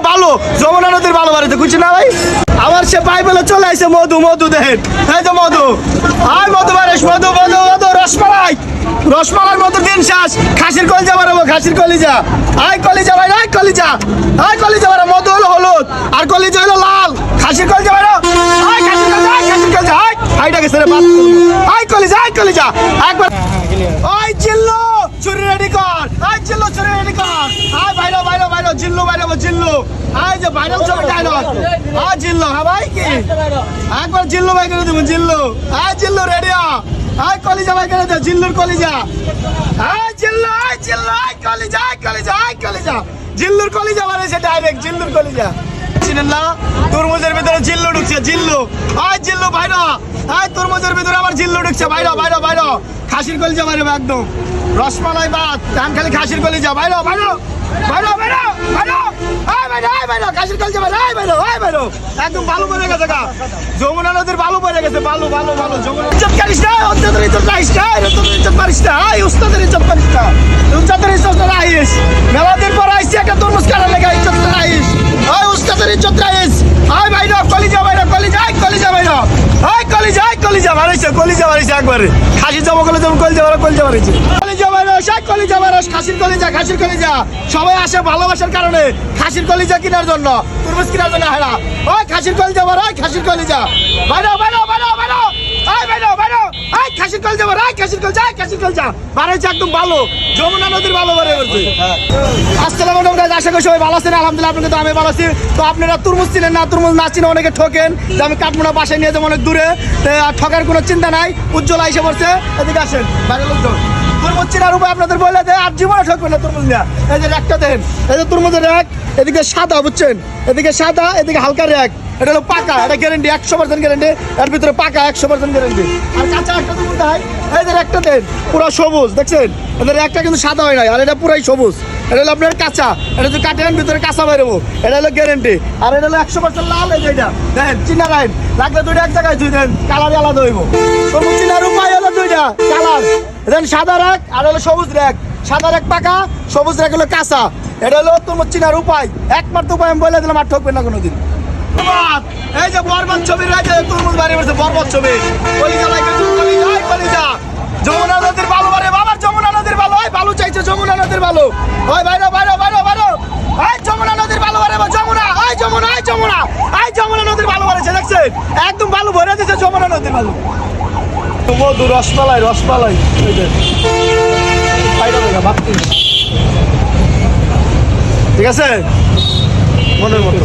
ভালো যমুনা নদীর ভালো বাড়িতে বুঝছি না ভাই আমার সে পাইপেলে চলে আসছে মধু মধু দেখেন এই তো মধু আয় মধু বারেশ মধু মধু মধু রসমালাই রসমালার মধু দিন শেষ খাসির কলিজা বাড়াবো খাসির কলিজা আয় কলিজা ভাই আয় কলিজা বাড়া মধু হলো হলুদ আর কলিজা হলো লাল খাসির কলিজা বাড়া আয় খাসির কলিজা আয় আইটা গেছে রে বাপ আয় কলিজা একবার ওই চিল্লো চুরি রেডি কর আয় চিল্লো চুরি রেডি কর আয় বাইরো জিল্লু জিল্লু আয় যে ভাইরাল ছবি ডায়লগ আয় জিল্লু হ্যাঁ ভাই কি একবার জিল্লু ভাই করে দেবো জিল্লু আয় জিল্লু রেডি আয় কলিজা ভাই করে দে জিল্লুর কলিজা আয় জিল্লু আয় কলিজা জিল্লুর কলিজা বানাইছে ডাইরেক্ট জিল্লুর কলিজা চিনেন না তরমুজের ভিতরে জিল্লু ঢুকছে জিল্লু আয় জিল্লু ভাইরা আয় তরমুজের ভিতরে আবার জিল্লু ঢুকছে বাইরো খাসির কলিজা বাইরে একদম রসমালাই ভাত ধান খালি খাসির কলিজা বাইরো খাসির কলিজা বাইরো একদম ভালো পড়ে গেছে গা যমুনা নদীর ভালো পড়ে গেছে ভালো যমুনা ইজ্জত করিস না উস্তাদের ইজ্জত রাখিস না ইজ্জত মারিস না আয় উস্তাদের ইজ্জত মারিস না উস্তাদের ইজ্জত রাখিস মেলাদিন পর আইসি একটা তরমুজ কাটা লেগে ইজ্জত রাখিস আয় উস্তাদের ইজ্জত রাখিস আয় বাইরো কলিজা বাইরো আয় কলিজা মারাইছে একবারে খাসি জমা করলে যেমন কলিজা মারাইছে কলিজা মারাস খাসির কলিজা সবাই আসে ভালোবাসার কারণে খাসির কলিজা কেনার জন্য তরমুজ কেনার জন্য হেরা ওই খাসির কলিজা মারাই খাসির কলিজা বাইরো আয় খাসির কলিজা মারাইছে একদম ভালো যমুনা নদীর ভালো বাড়ে গেছে আসসালামু আলাইকুম গাইস আশা করি সবাই ভালো আছেন আলহামদুলিল্লাহ আপনাদের তো আমি ভালো আছি তো আপনারা তরমুজ চিনেন না তরমুজ না চিনে অনেকে ঠকেন যে আমি কাঠমোড়া বাসায় নিয়ে যাবো অনেক দূরে ঠকার কোনো চিন্তা নাই উজ্জ্বল এসে পড়ছে এদিকে আসেন বাইরে লোকজন তরমুজ চিনার উপায় আপনাদের বলে দেয় আর জীবনে ঠকবেন না তরমুজ নিয়ে এই যে র্যাকটা দেন এই যে তরমুজের র্যাক এদিকে সাদা বুঝছেন এদিকে সাদা এদিকে হালকা র্যাক এটা হলো পাকা এটা গ্যারেন্টি 100% গ্যারেন্টি এর ভিতরে পাকা 100% গ্যারেন্টি আর কাঁচা একটা তরমুজ দেয় এই যে র্যাকটা দেন পুরো সবুজ দেখছেন এদের একটা কিন্তু সাদা হয় নাই আর এটা পুরাই সবুজ এটা হলো আপনার কাঁচা এটা যদি কাটেন ভিতরে কাঁচা বেরোবো এটা হলো গ্যারেন্টি আর এটা হলো 100% লাল এই যেটা দেখেন চিনা লাইন লাগলে দুইটা এক জায়গায় ধুই দেন কালারই আলাদা হইব তরমুজ চিনার উপায় হলো দুইটা কালার দেন সাদা র্যাক আর হলো সবুজ র্যাক সাদা র্যাক পাকা সবুজ র্যাক হলো কাঁচা এটা হলো তরমুজ চিনার উপায় একমাত্র উপায় আমি বলে দিলাম আর ঠকবেন না কোনোদিন এই যে বরবাদ ছবির রাজা তরমুজ বাড়ি বসে বরবাদ ছবি কলিজা যমুনা নদীর ভালো বাড়ে বাবা যমুনা নদীর ভালো হয় ভালো চাইছে যমুনা নদীর ভালো ওই বাইরো এই যমুনা নদীর ভালো বাড়ে যমুনা নদীর ভালো বাড়েছে দেখছেন একদম ভালো ভরে দিচ্ছে যমুনা নদীর ভালো মধু রসমালাই ঠিক আছে মনের মতো